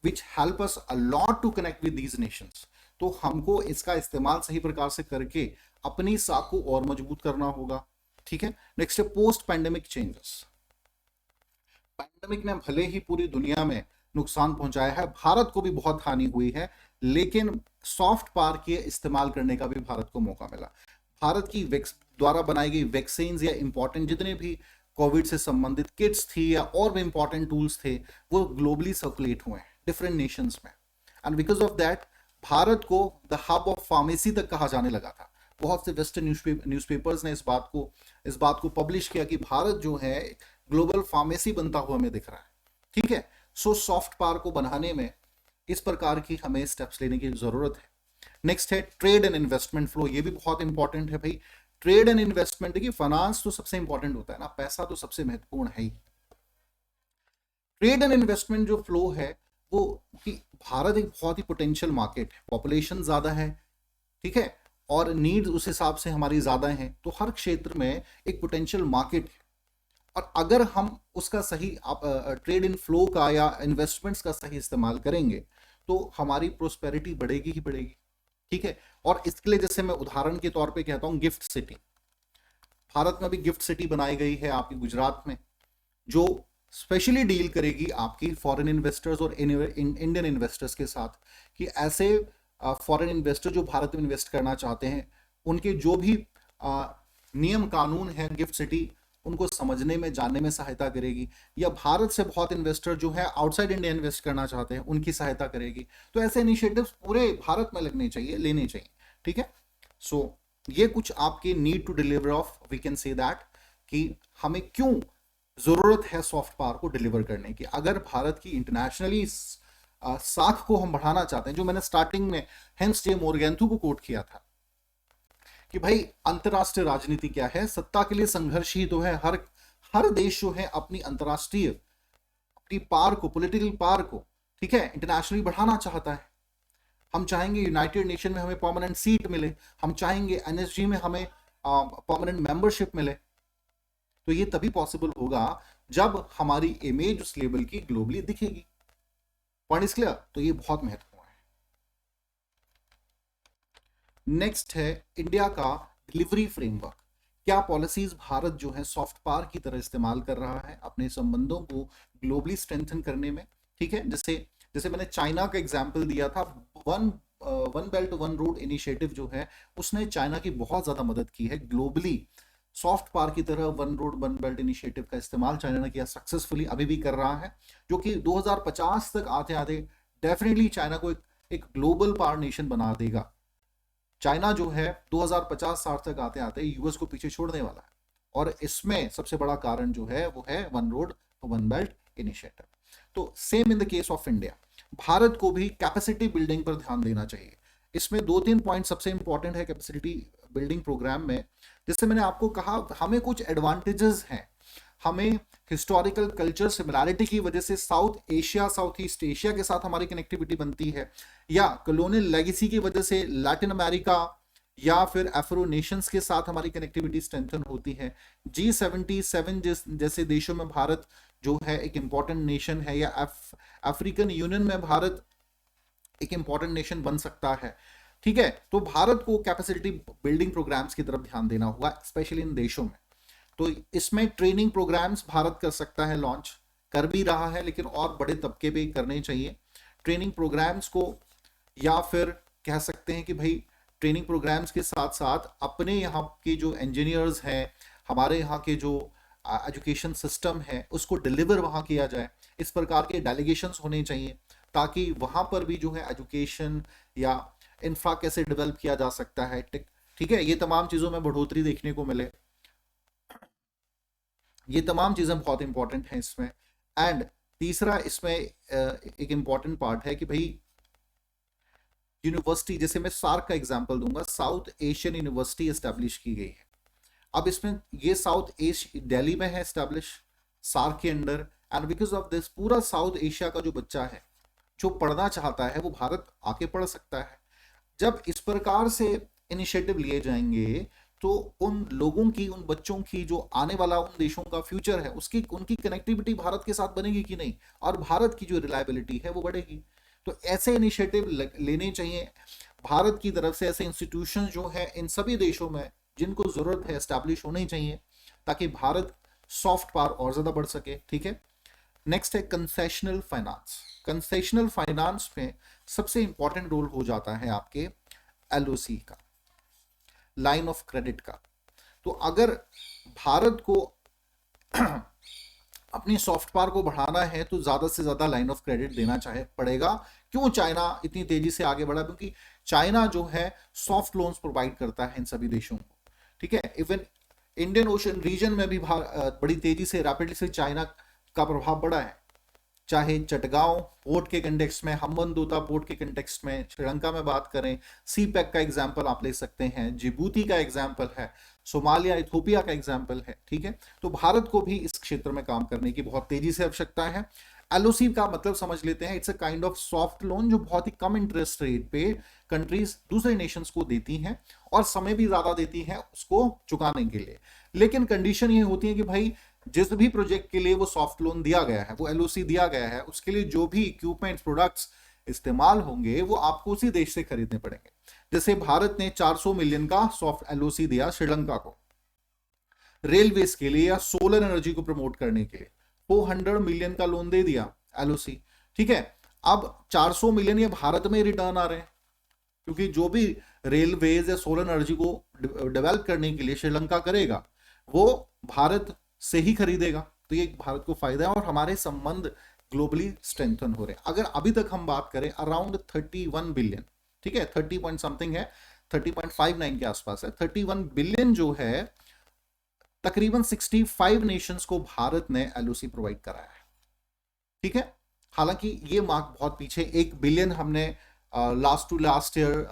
which help us a lot to connect with these nations. तो हमको इसका इस्तेमाल सही प्रकार से करके अपनी साख को और मजबूत करना होगा, ठीक है। नेक्स्ट है पोस्ट पैंडेमिक चेंजेस। पैंडेमिक ने भले ही पूरी दुनिया में नुकसान पहुंचाया है, भारत को भी बहुत हानि हुई है, लेकिन सॉफ्ट पावर के इस्तेमाल करने का भी भारत को मौका मिला। भारत की द्वारा बनाई गई वैक्सीन या इंपॉर्टेंट जितने भी कोविड से संबंधित किट्स थी या और भी इंपॉर्टेंट टूल्स थे वो ग्लोबली सर्कुलेट हुए हैं डिफरेंट नेशंस में, and because of that Bharat को द हब ऑफ फार्मेसी तक कहा जाने लगा था। बहुत से वेस्टर्न न्यूज़पेपर्स ने इस बात को पब्लिश किया कि भारत जो है ग्लोबल फार्मेसी बनता हुआ हमें दिख रहा है, ठीक है। सो सॉफ्ट पावर को बनाने में इस प्रकार की हमें स्टेप्स लेने की जरूरत है। नेक्स्ट है ट्रेड एंड इन्वेस्टमेंट फ्लो, ये भी बहुत इंपॉर्टेंट है भाई। ट्रेड एंड इन्वेस्टमेंट, देखिए फाइनेंस तो सबसे इंपॉर्टेंट होता है ना, पैसा तो सबसे महत्वपूर्ण है ही। ट्रेड एंड इन्वेस्टमेंट जो फ्लो है वो, कि भारत एक बहुत ही पोटेंशियल मार्केट है, पॉपुलेशन ज्यादा है, ठीक है, और नीड्स उस हिसाब से हमारी ज्यादा हैं, तो हर क्षेत्र में एक पोटेंशियल मार्केट है। और अगर हम उसका सही ट्रेड इन फ्लो का या इन्वेस्टमेंट्स का सही इस्तेमाल करेंगे तो हमारी प्रोस्पेरिटी बढ़ेगी ही बढ़ेगी, ठीक है। और इसके लिए जैसे मैं उदाहरण के तौर पे कहता हूं गिफ्ट सिटी, भारत में भी गिफ्ट सिटी बनाई गई है आपकी गुजरात में, जो स्पेशली डील करेगी आपकी फॉरेन इन्वेस्टर्स और इंडियन इन्वेस्टर्स के साथ, कि ऐसे फॉरेन इन्वेस्टर जो भारत में इन्वेस्ट करना चाहते हैं उनके जो भी नियम कानून है गिफ्ट सिटी उनको समझने में, जानने में सहायता करेगी। या भारत से बहुत इन्वेस्टर जो है आउटसाइड इंडिया इन्वेस्ट करना चाहते हैं उनकी सहायता करेगी। तो ऐसे इनिशिएटिव्स पूरे भारत में लगने चाहिए, लेने चाहिए, ठीक है। सो ये कुछ आपके need to deliver of, we can say that, कि हमें क्यों जरूरत है सॉफ्ट पावर को डिलीवर करने की। अगर भारत की इंटरनेशनली साख को हम बढ़ाना चाहते हैं, जो मैंने स्टार्टिंग में हेंस जे मोरगेंथु को कोट किया था कि भाई अंतरराष्ट्रीय राजनीति क्या है, सत्ता के लिए संघर्ष ही तो है। हर हर देश जो है अपनी अंतरराष्ट्रीय, अपनी पार को, पॉलिटिकल पार को, ठीक है, इंटरनेशनली बढ़ाना चाहता है। हम चाहेंगे यूनाइटेड नेशन में हमें परमानेंट सीट मिले, हम चाहेंगे एनएसजी में हमें परमानेंट मेंबरशिप मिले। तो ये तभी पॉसिबल होगा जब हमारी इमेज उस लेवल की ग्लोबली दिखेगी। Point is clear? तो ये बहुत महत्वपूर्ण है। नेक्स्ट है इंडिया का डिलीवरी फ्रेमवर्क। क्या पॉलिसीज भारत जो है सॉफ्ट पावर की तरह इस्तेमाल कर रहा है अपने संबंधों को ग्लोबली स्ट्रेंथन करने में, ठीक है। जैसे जैसे मैंने चाइना का एग्जाम्पल दिया था, one belt one road initiative जो है उसने चाइना की बहुत ज्यादा मदद की है ग्लोबली। सॉफ्ट पावर की तरह one road one belt initiative का इस्तेमाल चाइना ने किया सक्सेसफुली, अभी भी कर रहा है, जो कि 2050 तक आते आते डेफिनेटली चाइना को एक ग्लोबल पावर नेशन बना देगा। चाइना जो है 2050 साल तक आते आते यूएस को पीछे छोड़ने वाला है, और इसमें सबसे बड़ा कारण जो है वो है one road one belt initiative. तो same in the case of India, Bharat को भी कैपेसिटी बिल्डिंग पर ध्यान देना चाहिए। इसमें 2-3 पॉइंट सबसे इंपॉर्टेंट है कैपेसिटी बिल्डिंग प्रोग्राम में। जैसे मैंने आपको कहा, हमें कुछ एडवांटेजेस हैं। हमें हिस्टोरिकल कल्चर सिमिलैरिटी की वजह से south Asia, south east Asia के साथ हमारी कनेक्टिविटी बनती है, या कॉलोनियल लेगेसी की वजह से लैटिन अमेरिका या फिर अफ्रो नेशंस के साथ हमारी कनेक्टिविटी स्ट्रेंथन होती है। G77 जैसे देशों में भारत जो है एक इंपॉर्टेंट नेशन है, या अफ्रीकन यूनियन में भारत एक इंपॉर्टेंट नेशन बन सकता है, ठीक है। तो भारत को कैपेसिटी बिल्डिंग प्रोग्राम्स की तरफ ध्यान देना होगा, स्पेशली इन देशों में। तो इसमें ट्रेनिंग प्रोग्राम्स भारत कर सकता है, लॉन्च कर भी रहा है, लेकिन और बड़े तबके पे करने चाहिए ट्रेनिंग प्रोग्राम्स को। या फिर कह सकते हैं कि भाई ट्रेनिंग प्रोग्राम्स के साथ साथ अपने यहाँ के जो इंजीनियर्स हैं, हमारे यहाँ के जो एजुकेशन सिस्टम है, उसको डिलीवर वहाँ किया जाए। इस प्रकार के डेलीगेशंस होने चाहिए, ताकि वहाँ पर भी जो है एजुकेशन या इंफ्रा कैसे डेवलप किया जा सकता है, ठीक है, ये तमाम चीज़ों में बढ़ोतरी देखने को मिले। ये तमाम चीज़ें बहुत इंपॉर्टेंट हैं इसमें। एंड तीसरा इसमें एक इंपॉर्टेंट पार्ट है कि भाई यूनिवर्सिटी, जैसे मैं सार्क का एग्जांपल दूंगा, साउथ एशियन यूनिवर्सिटी एस्टैब्लिश की गई है। अब इसमें ये साउथ एशिया दिल्ली में है एस्टैब्लिश सार्क के under, and because of this पूरा साउथ एशिया का जो बच्चा है जो पढ़ना चाहता है वो भारत आके पढ़ सकता है। जब इस प्रकार से इनिशिएटिव लिए जाएंगे तो उन लोगों की, उन बच्चों की जो आने वाला उन देशों का फ्यूचर है, उसकी उनकी कनेक्टिविटी भारत के साथ बनेगी कि नहीं, और भारत की जो रिलायबिलिटी है वो बढ़ेगी। तो ऐसे इनिशिएटिव लेने चाहिए भारत की तरफ से। ऐसे इंस्टीट्यूशन जो है इन सभी देशों में जिनको जरूरत है एस्टैब्लिश होने चाहिए, ताकि भारत सॉफ्ट पावर और ज्यादा बढ़ सके, ठीक है। नेक्स्ट है कंसेशनल फाइनेंस। कंसेशनल फाइनेंस में सबसे इंपॉर्टेंट रोल हो जाता है आपके एलओसी का, लाइन ऑफ क्रेडिट का। तो अगर भारत को अपनी सॉफ्ट पावर को बढ़ाना है तो ज्यादा से ज्यादा लाइन ऑफ क्रेडिट देना चाहे पड़ेगा। क्यों चाइना इतनी तेजी से आगे बढ़ा? क्योंकि चाइना जो है सॉफ्ट लोन्स प्रोवाइड करता है इन सभी देशों को, ठीक है। इवन इंडियन ओशन रीजन में भी बड़ी तेजी से, रैपिडली से चाइना का प्रभाव बढ़ा है। चाहे चटगांव पोर्ट के कंटेक्स्ट में, हम्बनतोता पोर्ट के कंटेक्स्ट में, श्रीलंका में बात करें, सी पैक का एग्जाम्पल आप ले सकते हैं, जिबूती का एग्जाम्पल है, सोमालिया इथोपिया का एग्जाम्पल है, ठीक है। तो भारत को भी इस क्षेत्र में काम करने की बहुत तेजी से आवश्यकता है। एलओसी का मतलब समझ लेते हैं, it's a kind of soft loan जो बहुत ही कम इंटरेस्ट रेट पे कंट्रीज दूसरे नेशंस को देती हैं, और समय भी ज्यादा देती हैं उसको चुकाने के लिए। लेकिन कंडीशन ये होती है कि भाई जिस भी प्रोजेक्ट के लिए वो सॉफ्ट लोन दिया गया है, वो एलओसी दिया गया है, उसके लिए जो भी इक्विपमेंट प्रोडक्ट्स इस्तेमाल होंगे वो आपको उसी देश से खरीदने पड़ेंगे। जैसे भारत ने 400 मिलियन का सॉफ्ट एलओसी दिया श्रीलंका को रेलवेज के लिए या सोलर एनर्जी को प्रमोट करने के लिए, 400 मिलियन का लोन दे दिया एलओसी, ठीक है। अब 400 मिलियन ये भारत में रिटर्न आ रहे हैं, क्योंकि जो भी रेलवेज या सोलर एनर्जी को डेवलप करने के लिए श्रीलंका करेगा वो भारत से ही खरीदेगा। तो ये भारत को फायदा है, और हमारे संबंध ग्लोबली स्ट्रेंथन हो रहे हैं। अगर अभी तक हम बात करें अराउंड 31 बिलियन, ठीक है, 30 पॉइंट समथिंग है, 30.59 के आसपास है। 31 बिलियन जो है, तकरीबन 65 नेशंस को भारत ने एलओसी प्रोवाइड कराया है। ठीक है, हालांकि ये मार्क बहुत पीछे, 1 बिलियन हमने last to last year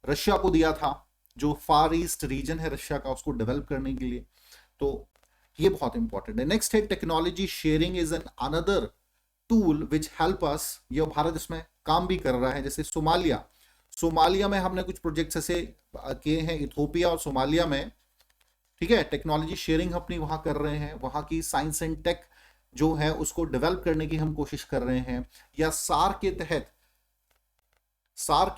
Russia को दिया था, जो फार ईस्ट रीजन है रशिया का, उसको डेवलप करने के लिए। तो ये बहुत इंपॉर्टेंट है। नेक्स्ट है technology sharing is an another tool which help अस। ये भारत इसमें काम भी कर रहा है। जैसे सोमालिया में हमने कुछ प्रोजेक्ट्स ऐसे किए हैं, इथोपिया और सोमालिया में। ठीक है, टेक्नोलॉजी शेयरिंग अपनी वहां कर रहे हैं, वहां की साइंस एंड टेक जो है उसको डेवलप करने की हम कोशिश कर रहे हैं। या सार्क के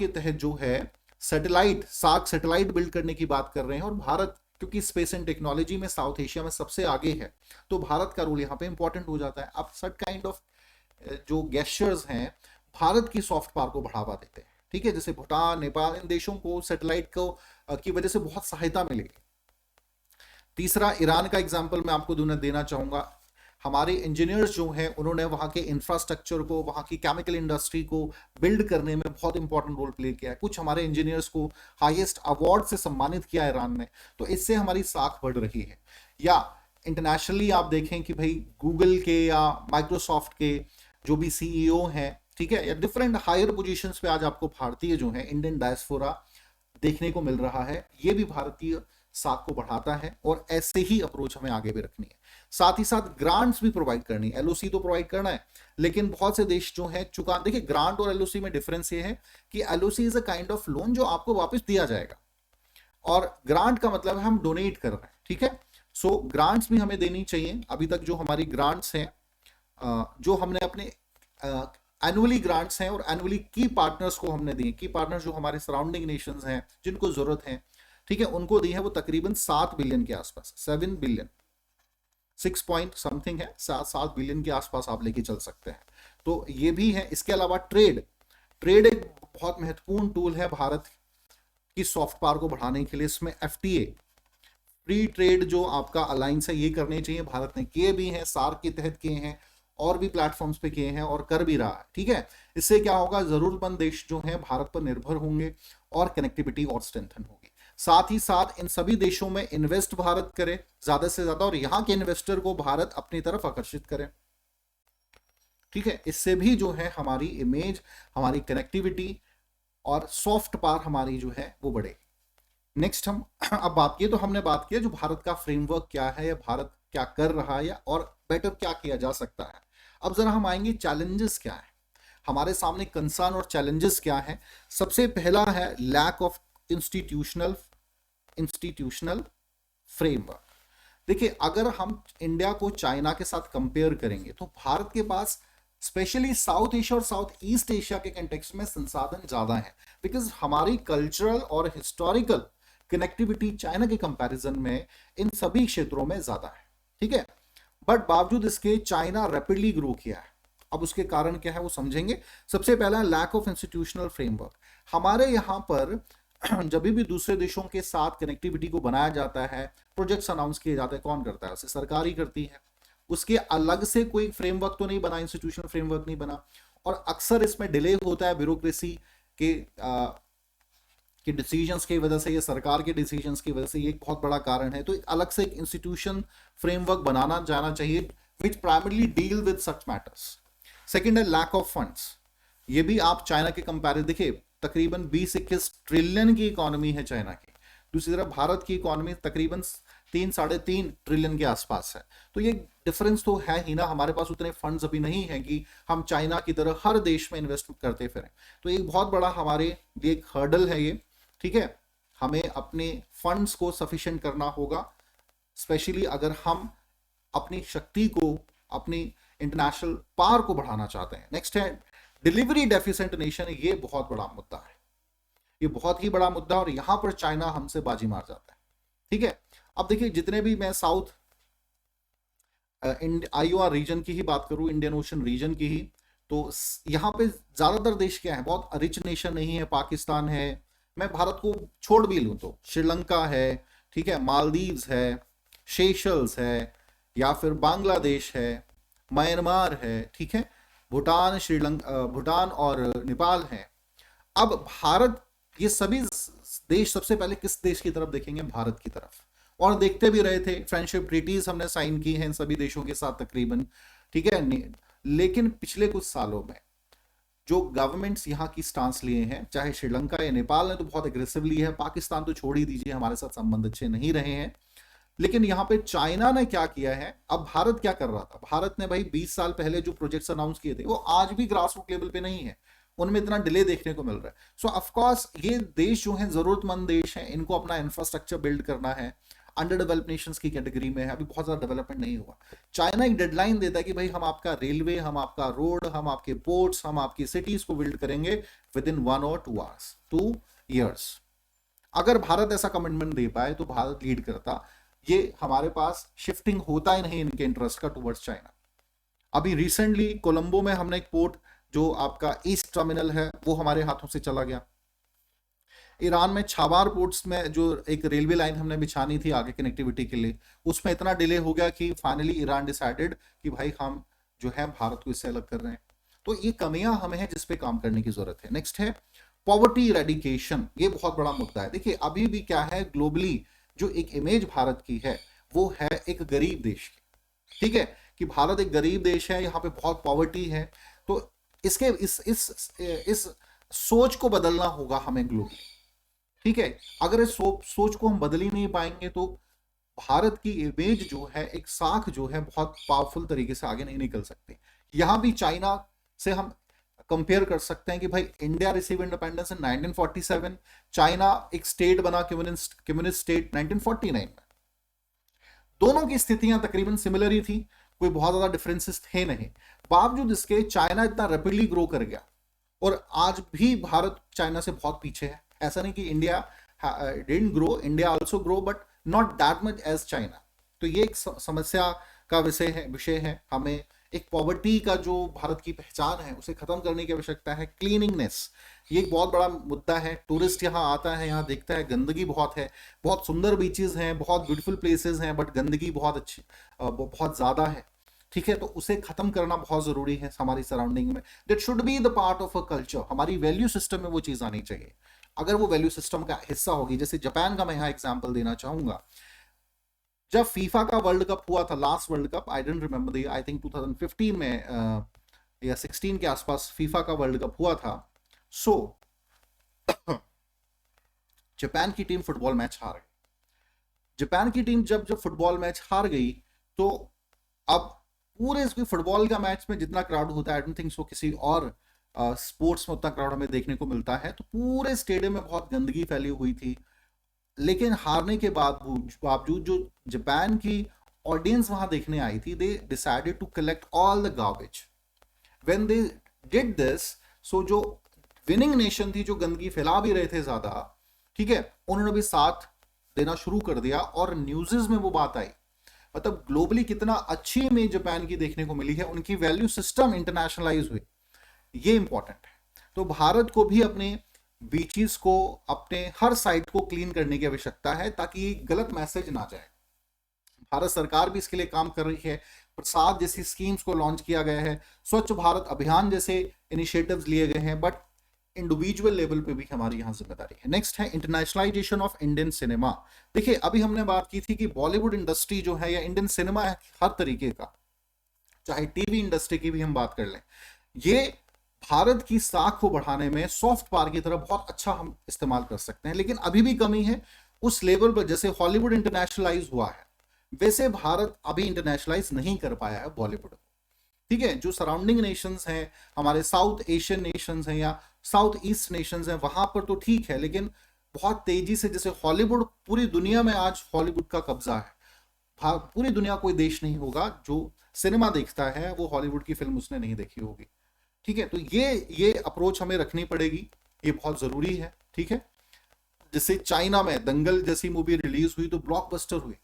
तहत जो है सार्क सैटेलाइट बिल्ड करने की बात कर रहे हैं। और भारत क्योंकि स्पेस एंड टेक्नोलॉजी में साउथ एशिया में सबसे आगे है, तो भारत का रोल यहाँ पे इंपॉर्टेंट हो जाता है। अब सट काइंड ऑफ जो गेस्चर्स हैं भारत की सॉफ्ट पावर को बढ़ावा देते हैं। ठीक है, जैसे भूटान, नेपाल, इन देशों को सैटेलाइट को की वजह से बहुत सहायता मिलेगी। तीसरा, ईरान का एग्जांपल मैं आपको देना चाहूंगा। हमारे इंजीनियर्स जो हैं उन्होंने वहां के इंफ्रास्ट्रक्चर को, वहां की केमिकल इंडस्ट्री को बिल्ड करने में बहुत इंपॉर्टेंट रोल प्ले किया है। कुछ हमारे इंजीनियर्स को हाईएस्ट अवार्ड से सम्मानित किया ईरान ने, तो इससे हमारी साख बढ़ रही है। या इंटरनेशनली आप देखें कि भाई गूगल के या माइक्रोसॉफ्ट के जो भी सीईओ हैं, ठीक है, या डिफरेंट हायर पोजीशंस पे आज आपको भारतीय जो है इंडियन डायस्पोरा देखने को मिल रहा है। ये भी भारतीय साख को बढ़ाता है, और ऐसे ही अप्रोच हमें आगे भी रखनी है। साथ ही साथ ग्रांट्स भी प्रोवाइड करनी है। एलओसी तो प्रोवाइड करना है, लेकिन बहुत से देश जो है चुका, देखिए ग्रांट और एलओसी में डिफरेंस ये है कि LOC is a kind of loan जो आपको वापस दिया जाएगा, और ग्रांट का मतलब है हम डोनेट कर रहे हैं। ठीक है, सो ग्रांट्स भी हमें देनी चाहिए। अभी तक जो हमारी ग्रांट्स हैं, जो हमने अपने एनुअली ग्रांट्स हैं और एनुअली की पार्टनर्स को हमने दिए, की पार्टनर्स जो हमारे सराउंडिंग नेशंस हैं जिनको जरूरत है, ठीक है, उनको दी है, वो तकरीबन 7 बिलियन के आसपास, 7 बिलियन, 6 पॉइंट समथिंग है, 7 बिलियन के आसपास आप लेके चल सकते हैं। तो ये भी है। इसके अलावा ट्रेड एक बहुत महत्वपूर्ण टूल है भारत की सॉफ्ट पावर को बढ़ाने के लिए। इसमें एफटीए, फ्री ट्रेड जो आपका अलायंस है, ये करने चाहिए। भारत ने किए भी हैं, सार्क के तहत किए हैं, और भी प्लेटफॉर्म्स पे किए हैं, और कर भी रहा है। ठीक है, इससे क्या होगा, जरूरतमंद देश जो हैं भारत पर निर्भर होंगे, और कनेक्टिविटी और स्ट्रेंथन होगी। साथ ही साथ इन सभी देशों में इन्वेस्ट भारत करे ज्यादा से ज्यादा, और यहां के इन्वेस्टर को भारत अपनी तरफ आकर्षित करे। ठीक है, इससे भी जो है हमारी इमेज, हमारी कनेक्टिविटी और सॉफ्ट पावर हमारी जो है वो बढ़ेगी। नेक्स्ट हम अब बात किए, तो हमने बात किया जो भारत का फ्रेमवर्क क्या है, या भारत क्या कर रहा है, और बेटर क्या किया जा सकता है। अब जरा हम आएंगे चैलेंजेस क्या है हमारे सामने, कंसर्न और चैलेंजेस क्या है। सबसे पहला है लैक ऑफ इंस्टीट्यूशनल फ्रेमवर्क। देखिए, अगर हम इंडिया को चाइना के साथ कंपेयर करेंगे, तो भारत के पास स्पेशली साउथ एशिया और साउथ ईस्ट एशिया के कंटेक्स्ट में संसाधन ज्यादा है, बिकॉज हमारी कल्चरल और हिस्टोरिकल कनेक्टिविटी चाइना के कंपैरिजन में इन सभी क्षेत्रों में ज्यादा है। ठीक है, बट बावजूद इसके चाइना रैपिडली ग्रो किया है। अब उसके कारण क्या है वो समझेंगे। सबसे पहला, लैक ऑफ इंस्टीट्यूशनल फ्रेमवर्क। हमारे यहाँ पर जब भी दूसरे देशों के साथ कनेक्टिविटी को बनाया जाता है, प्रोजेक्ट्स अनाउंस किए जाते हैं, कौन करता है उसे? सरकार ही करती है। उसके अलग से कोई फ्रेमवर्क तो नहीं बना, इंस्टीट्यूशनल फ्रेमवर्क नहीं बना, और अक्सर इसमें डिले होता है ब्यूरोक्रेसी के डिसीजंस की वजह से, या सरकार के डिसीजंस की वजह से। ये एक बहुत बड़ा कारण है। तो एक अलग से एक इंस्टीट्यूशन फ्रेमवर्क बनाना जाना चाहिए which primarily deal with such matters. Second है लैक ऑफ फंड्स। ये भी आप चाइना के कंपैरिजन देखिए, तकरीबन 20-21 ट्रिलियन की इकोनॉमी है चाइना की। दूसरी तरफ भारत की इकोनॉमी तकरीबन 3-3.5 ट्रिलियन के आसपास है। तो ये डिफरेंस तो है ही ना। हमारे पास उतने फंड्स अभी नहीं है कि हम चाइना की तरह हर देश में इन्वेस्ट करते फिरें। तो एक बहुत बड़ा हमारे लिए एक हर्डल है ये। ठीक है, हमें अपने फंड्स को सफिशिएंट करना होगा, स्पेशली अगर हम अपनी शक्ति को, अपनी इंटरनेशनल पावर को बढ़ाना चाहते हैं। नेक्स्ट है डिलीवरी डेफिशिएंट नेशन। ये बहुत बड़ा मुद्दा है, ये बहुत ही बड़ा मुद्दा, और यहां पर चाइना हमसे बाजी मार जाता है। ठीक है, अब देखिए, जितने भी मैं साउथ आईओआर रीजन की ही बात करूं, इंडियन ओशन रीजन की ही, तो यहां पे ज्यादातर देश क्या है, बहुत रिच नेशन नहीं है। पाकिस्तान है, मैं भारत को छोड़ भी लूं तो श्रीलंका है, ठीक है, मालदीव्स है, सेशल्स है, या फिर बांग्लादेश है, म्यांमार है, ठीक है, भूटान, श्रीलंका, भूटान और नेपाल है। अब भारत ये सभी देश सबसे पहले किस देश की तरफ देखेंगे? भारत की तरफ। और देखते भी रहे थे, फ्रेंडशिप ट्रीटीज हमने साइन की हैं इन सभी देशों के साथ तकरीबन, ठीक है। लेकिन पिछले कुछ सालों में जो गवर्नमेंट्स यहाँ की स्टांस लिए हैं, चाहे श्रीलंका या नेपाल ने तो बहुत एग्रेसिवली है, पाकिस्तान तो छोड़ ही दीजिए, हमारे साथ संबंध अच्छे नहीं रहे हैं, लेकिन यहाँ पे चाइना ने क्या किया है, अब भारत क्या कर रहा था? भारत ने भाई 20 साल पहले जो प्रोजेक्ट्स अनाउंस किए थे वो आज भी ग्रास रूट लेवल पे नहीं है, उनमें इतना डिले देखने को मिल रहा है। सो ऑफकोर्स ये देश जो है जरूरतमंद देश है, इनको अपना इंफ्रास्ट्रक्चर बिल्ड करना है, अंडर डेवलप्ड नेशंस की कैटेगरी में है, अभी बहुत ज्यादा डेवलपमेंट नहीं हुआ। चाइना एक डेडलाइन देता है कि भाई हम आपका रेलवे, हम आपका रोड, हम आपके पोर्ट्स, हम आपकी सिटीज को बिल्ड करेंगे विद इन 1 और 2 आवर्स, 2 ईयर्स। अगर भारत ऐसा कमिटमेंट दे पाए तो भारत लीड करता। ये हमारे पास शिफ्टिंग होता ही नहीं इनके इंटरेस्ट का टुवर्ड्स चाइना। अभी रिसेंटली कोलंबो में हमने एक पोर्ट, जो आपका ईस्ट टर्मिनल है, वो हमारे हाथों से चला गया। ईरान में छाबार पोर्ट्स में जो एक रेलवे लाइन हमने बिछानी थी आगे कनेक्टिविटी के लिए, उसमें इतना डिले हो गया कि फाइनली ईरान डिसाइडेड कि भाई हम जो है भारत को इससे अलग कर रहे हैं। तो ये कमियां हमें हैं जिस पे काम करने की जरूरत है। नेक्स्ट है पॉवर्टी इरेडिकेशन, ये बहुत बड़ा मुद्दा है। देखिए अभी भी क्या है, ग्लोबली जो एक इमेज भारत की है वो है एक गरीब देश की, ठीक है, कि भारत एक गरीब देश है, यहाँ पे बहुत पॉवर्टी है। तो इसके इस सोच को बदलना होगा हमें ग्लोबली, ठीक है। अगर इस सोच को हम बदल ही नहीं पाएंगे तो भारत की इमेज जो है, एक साख जो है, बहुत पावरफुल तरीके से आगे नहीं निकल सकती। यहां भी चाइना से हम कंपेयर कर सकते हैं कि भाई India receive independence in 1947, China एक स्टेट बना, कम्युनिस्ट स्टेट 1949 में। दोनों की स्थितियां तकरीबन सिमिलर ही थी, कोई बहुत ज्यादा डिफरेंसेस थे नहीं। बावजूद इसके चाइना इतना रैपिडली ग्रो कर गया और आज भी भारत चाइना से बहुत पीछे है। ऐसा नहीं कि India didn't grow, India also grow but not that much as China. तो ये एक समस्या का विषय है। हमें एक पॉवर्टी का जो भारत की पहचान है उसे खत्म करने की आवश्यकता है। क्लीनिंगनेस, ये एक बहुत बड़ा मुद्दा है। टूरिस्ट यहाँ आता है, यहाँ देखता है गंदगी बहुत है, बहुत सुंदर बीचेस हैं, बहुत ब्यूटीफुल प्लेसेस हैं, बट गंदगी बहुत ज्यादा है, ठीक है। तो उसे खत्म करना बहुत जरूरी है हमारी सराउंडिंग में। That should be the part of a culture, हमारी वैल्यू सिस्टम में वो चीज आनी चाहिए। अगर वो वैल्यू सिस्टम का हिस्सा होगी, जैसे जापान का मैं यहाँ एग्जांपल देना चाहूंगा। जब फीफा का वर्ल्ड कप हुआ था, last world cup, I don't remember the, I think 2015 में या 16 के आसपास फीफा का वर्ल्ड कप हुआ था। सो जापान की टीम फुटबॉल मैच हार गई। जापान की टीम जब फुटबॉल मैच हार गई तो अब पूरे फुटबॉल का मैच में जितना क्राउड होता है, आई डोंट थिंक सो किसी और स्पोर्ट्स में उतना क्राउड हमें देखने को मिलता है। तो पूरे स्टेडियम में बहुत गंदगी फैली हुई थी। लेकिन हारने के बावजूद जो जापान की ऑडियंस वहां देखने आई थी, they decided to collect all the garbage. When they did this, so जो विनिंग नेशन थी, जो गंदगी फैला भी रहे थे ज्यादा, ठीक है, उन्होंने भी साथ देना शुरू कर दिया और न्यूज़ेस में वो बात आई। मतलब ग्लोबली कितना अच्छी इमेज जापान की देखने को मिली है, उनकी वैल्यू सिस्टम इंटरनेशनलाइज हुई, ये इंपॉर्टेंट है। तो भारत को भी अपने बीचेस को, अपने हर साइट को क्लीन करने की आवश्यकता है ताकि गलत मैसेज ना जाए। भारत सरकार भी इसके लिए काम कर रही है। प्रसाद जैसी स्कीम्स को लॉन्च किया गया है, स्वच्छ भारत अभियान जैसे इनिशिएटिव्स लिए गए हैं, बट इंडिविजुअल लेवल पे भी हमारी यहाँ जिम्मेदारी है। नेक्स्ट है इंटरनेशनलाइजेशन ऑफ इंडियन सिनेमा। देखिए अभी हमने बात की थी कि बॉलीवुड इंडस्ट्री जो है या इंडियन सिनेमा है हर तरीके का, चाहे टीवी इंडस्ट्री की भी हम बात कर लें, ये भारत की साख को बढ़ाने में सॉफ्ट पावर की तरह बहुत अच्छा हम इस्तेमाल कर सकते हैं। लेकिन अभी भी कमी है उस लेवल पर। जैसे हॉलीवुड इंटरनेशनलाइज हुआ है, वैसे भारत अभी इंटरनेशनलाइज नहीं कर पाया है बॉलीवुड, ठीक है। जो सराउंडिंग नेशंस हैं, हमारे साउथ एशियन नेशंस हैं या साउथ ईस्ट नेशंस हैं, वहां पर तो ठीक है, लेकिन बहुत तेजी से, जैसे हॉलीवुड, पूरी दुनिया में आज हॉलीवुड का कब्जा है। पूरी दुनिया कोई देश नहीं होगा जो सिनेमा देखता है वो हॉलीवुड की फिल्म उसने नहीं देखी होगी, ठीक है। तो ये अप्रोच हमें रखनी पड़ेगी, ये बहुत जरूरी है, ठीक है। जैसे चाइना में दंगल जैसी मूवी रिलीज हुई तो ब्लॉकबस्टर हुई,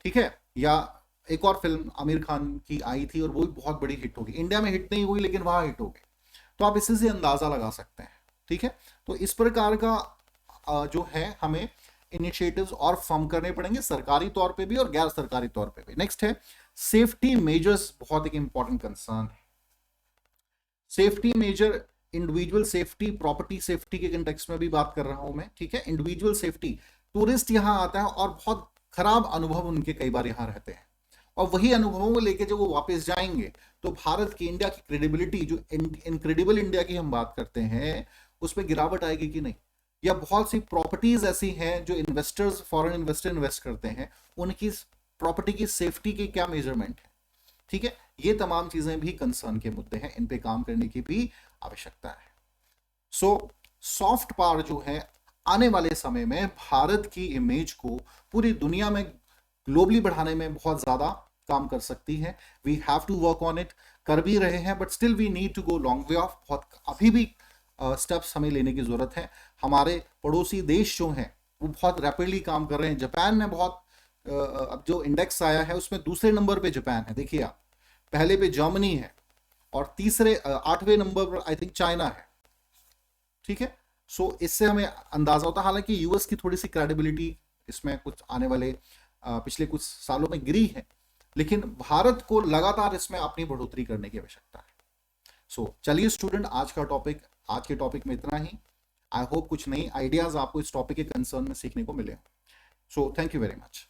ठीक है। या एक और फिल्म आमिर खान की आई थी और वो भी बहुत बड़ी हिट होगी। इंडिया में हिट नहीं हुई लेकिन वहां हिट हो गई। तो आप इसी से अंदाजा लगा सकते हैं, ठीक है। तो इस प्रकार का जो है हमें इनिशिएटिव्स और फॉर्म करने पड़ेंगे, सरकारी तौर पे भी और गैर सरकारी तौर पे भी। नेक्स्ट है सेफ्टी मेजर्स, बहुत एक इंपॉर्टेंट कंसर्न है। Safety major individual safety, property safety के कंटेक्स्ट में भी बात कर रहा हूं मैं, ठीक है। इंडिविजुअल सेफ्टी, टूरिस्ट यहाँ आता है और बहुत खराब अनुभव उनके कई बार यहाँ रहते हैं, और वही अनुभवों को लेके जब वो वापस जाएंगे तो भारत की, इंडिया की क्रेडिबिलिटी, जो इनक्रेडिबल इंडिया की हम बात करते हैं, उसमें गिरावट आएगी कि नहीं। या बहुत सी प्रॉपर्टीज ऐसी हैं जो इन्वेस्टर्स, फॉरेन इन्वेस्टर इन्वेस्ट करते हैं, उनकी प्रॉपर्टी की सेफ्टी के क्या मेजरमेंट है, ठीक है। ये तमाम चीजें भी कंसर्न के मुद्दे हैं, इन पे काम करने की भी आवश्यकता है। सो सॉफ्ट पावर जो है आने वाले समय में भारत की इमेज को पूरी दुनिया में ग्लोबली बढ़ाने में बहुत ज्यादा काम कर सकती है। We have to work on it, कर भी रहे हैं, but still we need to go long way off. बहुत अभी भी स्टेप्स हमें लेने की जरूरत है। हमारे पड़ोसी देश जो हैं वो बहुत रैपिडली काम कर रहे हैं। जापान ने बहुत अब जो इंडेक्स आया है उसमें दूसरे नंबर पे जापान है, देखिए आप, पहले पे जर्मनी है और तीसरे 8वें नंबर पर आई थिंक चाइना है, ठीक है। सो इससे हमें अंदाजा होता है, हालांकि यूएस की थोड़ी सी क्रेडिबिलिटी इसमें कुछ आने वाले पिछले कुछ सालों में गिरी है, लेकिन भारत को लगातार इसमें अपनी बढ़ोतरी करने की आवश्यकता है। सो चलिए स्टूडेंट, आज के टॉपिक में इतना ही। आई होप कुछ नई आइडियाज आपको इस टॉपिक के कंसर्न में सीखने को मिले। So thank you very much.